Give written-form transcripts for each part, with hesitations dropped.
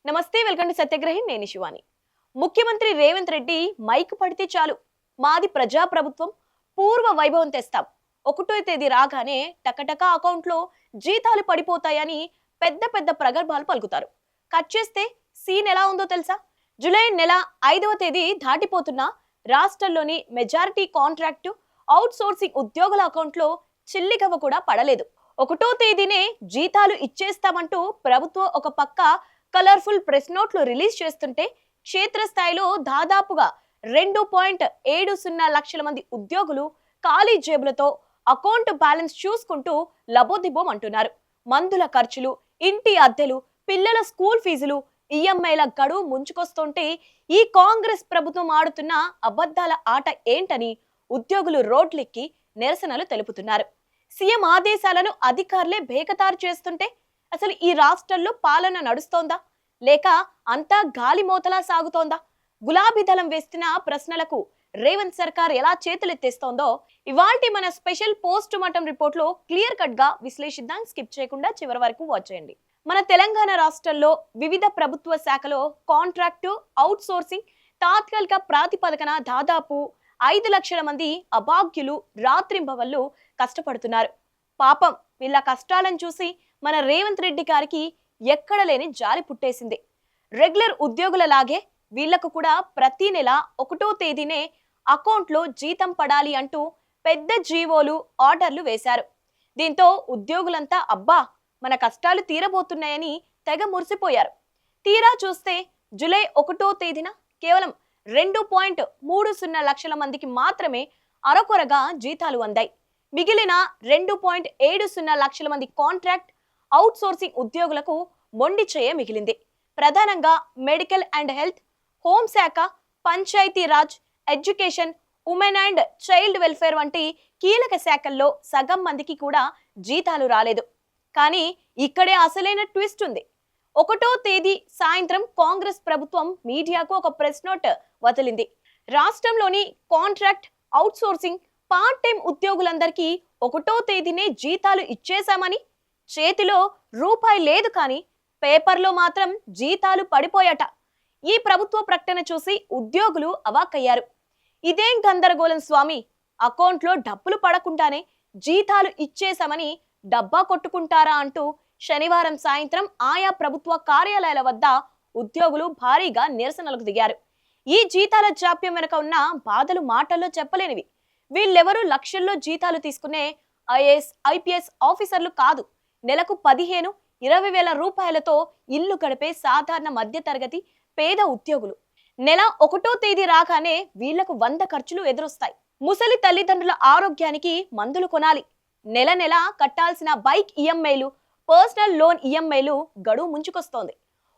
నమస్తే, welcome to సత్యగ్రహి. నేను శివాని. ముఖ్యమంత్రి రేవంత్ రెడ్డి మైక్ పడితే చాలు, మాది ప్రజా ప్రభుత్వం, పూర్వ వైభవం తెస్తాం, ఒకటో తేదీ రాగానే టకటక అకౌంట్లో జీతాలు పడిపోతాయని పెద్ద పెద్ద ప్రగల్భాలు పలుకుతారు. కట్ చేస్తే సీన్ ఎలా ఉందో తెలుసా? జూలై నెల 5వ తేదీ దాటిపోతున్నా రాష్ట్రంలోని మెజారిటీ కాంట్రాక్టు అవుట్ సోర్సింగ్ ఉద్యోగుల అకౌంట్లో చిల్లిగవ్వ కూడా పడలేదు. ఒకటో తేదీనే జీతాలు ఇచ్చేస్తామంటూ ప్రభుత్వం ఒక పక్క కలర్ఫుల్ ప్రెస్ నోట్లు రిలీజ్ చేస్తుంటే, క్షేత్రస్థాయిలో దాదాపుగా 2.70 లక్షల మంది ఉద్యోగులు ఖాళీ జేబులతో అకౌంట్ బ్యాలెన్స్ చూసుకుంటూ లబోదిబోం అంటున్నారు. మందుల ఖర్చులు, ఇంటి అద్దెలు, పిల్లల స్కూల్ ఫీజులు, ఈఎంఐల గడువు ముంచుకొస్తుంటే ఈ కాంగ్రెస్ ప్రభుత్వం ఆడుతున్న అబద్ధాల ఆట ఏంటని ఉద్యోగులు రోడ్లెక్కి నిరసనలు తెలుపుతున్నారు. సీఎం ఆదేశాలను అధికారులే బేఖతారు చేస్తుంటే అసలు ఈ రాష్ట్రంలో పాలన నడుస్తోందా, లేక అంతా గాలి మోతలా సాగుతోందా? గులాబీ దళం వేస్తున్న ప్రశ్నలకు రేవంత్ సర్కార్ ఎలా చేతులెత్తేస్తోందో ఇవాల్టి మన స్పెషల్ పోస్ట్ మార్టం రిపోర్ట్ లో క్లియర్ కట్ గా విశ్లేషిద్దాం. స్కిప్ చేయకుండా చివరి వరకు వాచ్ చేయండి. మన తెలంగాణ రాష్ట్రంలో వివిధ ప్రభుత్వ శాఖలో కాంట్రాక్టు అవుట్ సోర్సింగ్ తాత్కాలిక ప్రాతిపదికన దాదాపు 5 లక్షల మంది అభాగ్యులు రాత్రింబవళ్ళు కష్టపడుతున్నారు. పాపం వీళ్ళ కష్టాలను చూసి మన రేవంత్ రెడ్డి గారికి ఎక్కడ లేని జాలి పుట్టేసింది. రెగ్యులర్ ఉద్యోగులలాగే వీళ్లకు కూడా ప్రతి నెల 1వ తేదీనే అకౌంట్లో జీతం పడాలి అంటూ పెద్ద జీవోలు, ఆర్డర్లు వేశారు. దీంతో ఉద్యోగులంతా అబ్బా మన కష్టాలు తీరబోతున్నాయని తెగ మురిసిపోయారు. తీరా చూస్తే జూలై 1వ తేదీన కేవలం 2.30 లక్షల మందికి మాత్రమే అరకొరగా జీతాలు అందాయి. మిగిలిన 2.70 లక్షల మంది కాంట్రాక్ట్ అవుట్ సోర్సింగ్ ఉద్యోగులకు మొండి చేయ మిగిలింది. ప్రధానంగా మెడికల్ అండ్ హెల్త్, హోంశాఖ, panchayat raj, education, women and child welfare వంటి కీలక శాఖల్లో సగం మందికి కూడా జీతాలు రాలేదు. కానీ ఇక్కడే అసలైన ట్విస్ట్ ఉంది. 1వ తేదీ సాయంత్రం కాంగ్రెస్ ప్రభుత్వం మీడియాకు ఒక ప్రెస్ నోట్ వదిలింది. రాష్ట్రంలోని contract outsourcing part time ఉద్యోగులందరికీ 1వ తేదీనే జీతాలు ఇచ్చేశామని, చేతిలో రూపాయి లేదు కానీ పేపర్లో మాత్రం జీతాలు పడిపోయాట. ఈ ప్రభుత్వ ప్రకటన చూసి ఉద్యోగులు అవాక్కయ్యారు. ఇదేం గందరగోళం స్వామి, అకౌంట్లో డబ్బులు పడకుండానే జీతాలు ఇచ్చేశామని డబ్బా కొట్టుకుంటారా అంటూ శనివారం సాయంత్రం ఆయా ప్రభుత్వ కార్యాలయాల వద్ద ఉద్యోగులు భారీగా నిరసనలకు దిగారు. ఈ జీతాల జాప్యం వెనుక ఉన్న బాధలు మాటల్లో చెప్పలేనివి. వీళ్ళెవరూ లక్షల్లో జీతాలు తీసుకునే ఐఏఎస్, ఐపీఎస్ ఆఫీసర్లు కాదు. నెలకు 15-20 వేల రూపాయలతో ఇల్లు గడిపే సాధారణ మధ్యతరగతి పేద ఉద్యోగులు. నెల 1వ తేదీ రాగానే వీళ్లకు 100 ఖర్చులు ఎదురొస్తాయి. ముసలి తల్లిదండ్రుల ఆరోగ్యానికి మందులు కొనాలి. నెల నెల కట్టాల్సిన బైక్ ఈఎంఐలు, పర్సనల్ లోన్ ఈఎంఐలు గడువు ముంచుకొస్తోంది.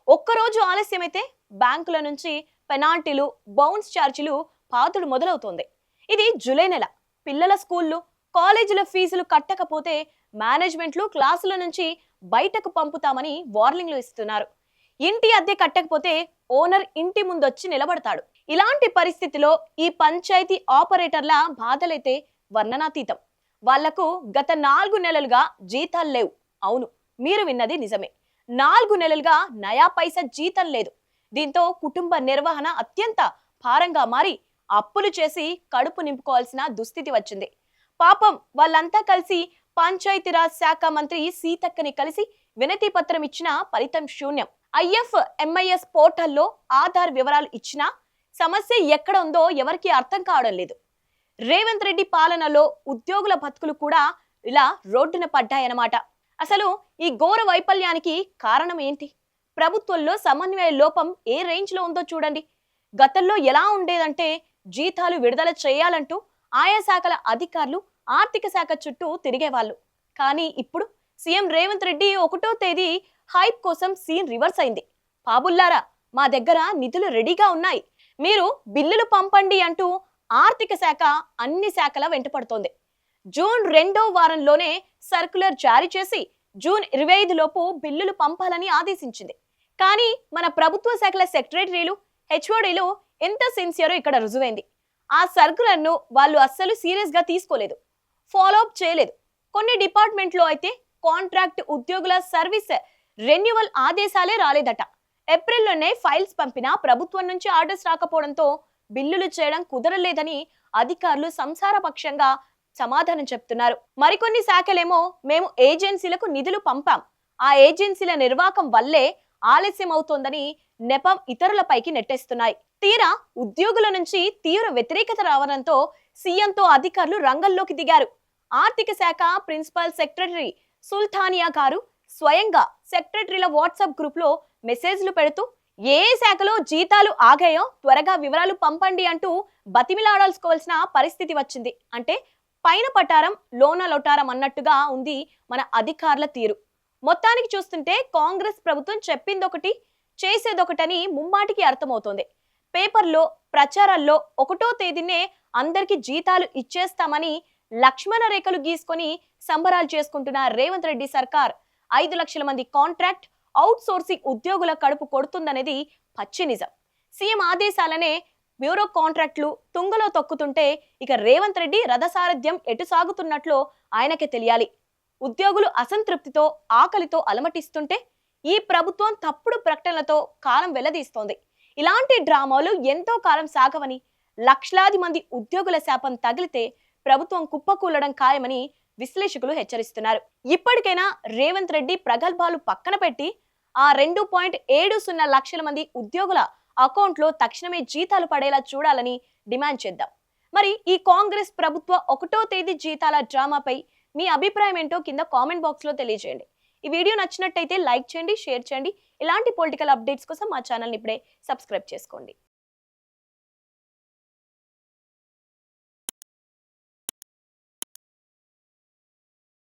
ఒక్కరోజు ఆలస్యమైతే బ్యాంకుల నుంచి పెనాల్టీలు, బౌన్స్ ఛార్జీలు పాతుడు మొదలవుతోంది. ఇది జూలై నెల. పిల్లల స్కూళ్ళు, కాలేజీల ఫీజులు కట్టకపోతే మేనేజ్మెంట్లు క్లాసుల నుంచి బయటకు పంపుతామని వార్నింగ్లు ఇస్తున్నారు. ఇంటి అద్దె కట్టకపోతే ఓనర్ ఇంటి ముందొచ్చి నిలబడతాడు. ఇలాంటి పరిస్థితిలో ఈ పంచాయతీ ఆపరేటర్ల బాధలైతే వర్ణనాతీతం. వాళ్లకు గత 4 నెలలుగా జీతాలు లేవు. అవును, మీరు విన్నది నిజమే. 4 నెలలుగా నయా పైసా జీతం లేదు. దీంతో కుటుంబ నిర్వహణ అత్యంత భారంగా మారి అప్పులు చేసి కడుపు నింపుకోవాల్సిన దుస్థితి వచ్చింది. పాపం వాళ్ళంతా కలిసి పంచాయతీరాజ్ శాఖ మంత్రి సీతక్కని కలిసి వినతి పత్రం ఇచ్చినా ఫలితం శూన్యం. IFMIS పోర్టల్లో ఆధార్ వివరాలు ఇచ్చినా సమస్య ఎక్కడ ఉందో ఎవరికి అర్థం కావడం లేదు. రేవంత్ రెడ్డి పాలనలో ఉద్యోగుల బతుకులు కూడా ఇలా రోడ్డున పడ్డాయన్నమాట. అసలు ఈ ఘోర వైఫల్యానికి కారణం ఏంటి? ప్రభుత్వంలో సమన్వయ లోపం ఏ రేంజ్ లో ఉందో చూడండి. గతంలో ఎలా ఉండేదంటే జీతాలు విడుదల చేయాలంటూ ఆయా శాఖల అధికారులు ఆర్థిక శాఖ చుట్టూ తిరిగేవాళ్ళు. కానీ ఇప్పుడు సీఎం రేవంత్ రెడ్డి 1వ తేదీ హైప్ కోసం సీన్ రివర్స్ అయింది. పాబుల్లారా, మా దగ్గర నిధులు రెడీగా ఉన్నాయి, మీరు బిల్లులు పంపండి అంటూ ఆర్థిక శాఖ అన్ని శాఖల వెంటపడుతోంది. జూన్ 2వ వారంలోనే సర్క్యులర్ జారీ చేసి జూన్ 25 లోపు బిల్లులు పంపాలని ఆదేశించింది. కానీ మన ప్రభుత్వ శాఖల సెక్రటరీలు, హెచ్ఓడీలు ఎంత సిన్సియరో ఇక్కడ రుజువైంది. ఆ సర్క్యులర్ను వాళ్ళు అస్సలు సీరియస్ గా తీసుకోలేదు, ఫాలోఅప్ చేయలేదు. కొన్ని డిపార్ట్మెంట్లో అయితే కాంట్రాక్ట్ ఉద్యోగుల సర్వీస్ రెన్యువల్ ఆదేశాలే రాలేదట. ఏప్రిల్లోనే ఫైల్స్ పంపినా ప్రభుత్వం నుంచి ఆర్డర్స్ రాకపోవడంతో బిల్లులు చేయడం కుదరలేదని అధికారులు సంసారపక్షంగా సమాధానం చెప్తున్నారు. మరికొన్ని శాఖలేమో మేము ఏజెన్సీలకు నిధులు పంపాం, ఆ ఏజెన్సీల నిర్వాహకం వల్లే ఆలస్యం అవుతోందని నెపం ఇతరులపైకి నెట్టేస్తున్నాయి. తీరా ఉద్యోగుల నుంచి తీవ్ర వ్యతిరేకత రావడంతో సీఎంతో అధికారులు రంగంలోకి దిగారు. ఆర్థిక శాఖ ప్రిన్సిపల్ సెక్రటరీ సుల్తానియా గారు స్వయంగా సెక్రటరీల వాట్సాప్ గ్రూప్ లో మెసేజ్లు పెడుతూ ఏ శాఖలో జీతాలు ఆగాయో త్వరగా వివరాలు పంపండి అంటూ బతిమిలాడాల్సుకోవాల్సిన పరిస్థితి వచ్చింది. అంటే పైన పటారం లోన లొటారం అన్నట్టుగా ఉంది మన అధికారుల తీరు. మొత్తానికి చూస్తుంటే కాంగ్రెస్ ప్రభుత్వం చెప్పిందొకటి చేసేదొకటని ముమ్మాటికి అర్థమవుతోంది. పేపర్లో ప్రచారాల్లో 1వ తేదీనే అందరికి జీతాలు ఇచ్చేస్తామని లక్ష్మణ రేఖలు గీసుకొని సంబరాలు చేసుకుంటున్న రేవంత్ రెడ్డి సర్కార్ 5 లక్షల మంది కాంట్రాక్ట్ అవుట్ సోర్సింగ్ ఉద్యోగుల కడుపు కొడుతుందనేది పచ్చి నిజం. సీఎం ఆదేశాలనే బ్యూరో కాంట్రాక్టులు తుంగలో తొక్కుతుంటే ఇక రేవంత్ రెడ్డి రథసారథ్యం ఎటు సాగుతున్నట్లో ఆయనకే తెలియాలి. ఉద్యోగులు అసంతృప్తితో ఆకలితో అలమటిస్తుంటే ఈ ప్రభుత్వం తప్పుడు ప్రకటనలతో కాలం వెల్లదీస్తోంది. ఇలాంటి డ్రామాలు ఎంతో కాలం సాగవని, లక్షలాది మంది ఉద్యోగుల శాపం తగిలితే ప్రభుత్వం కుప్పకూలడం ఖాయమని విశ్లేషకులు హెచ్చరిస్తున్నారు. ఇప్పటికైనా రేవంత్ రెడ్డి ప్రగల్భాలు పక్కన పెట్టి ఆ 2.70 లక్షల మంది ఉద్యోగుల అకౌంట్లో తక్షణమే జీతాలు పడేలా చూడాలని డిమాండ్ చేద్దాం. మరి ఈ కాంగ్రెస్ ప్రభుత్వ 1వ తేదీ జీతాల డ్రామాపై మీ అభిప్రాయం ఏంటో కింద కామెంట్ బాక్స్ లో తెలియజేయండి. ఈ వీడియో నచ్చినట్టయితే లైక్ చేయండి, షేర్ చేయండి. ఇలాంటి పొలిటికల్ అప్డేట్స్ కోసం మా ఛానల్ని ఇప్పుడే సబ్స్క్రైబ్ చేసుకోండి.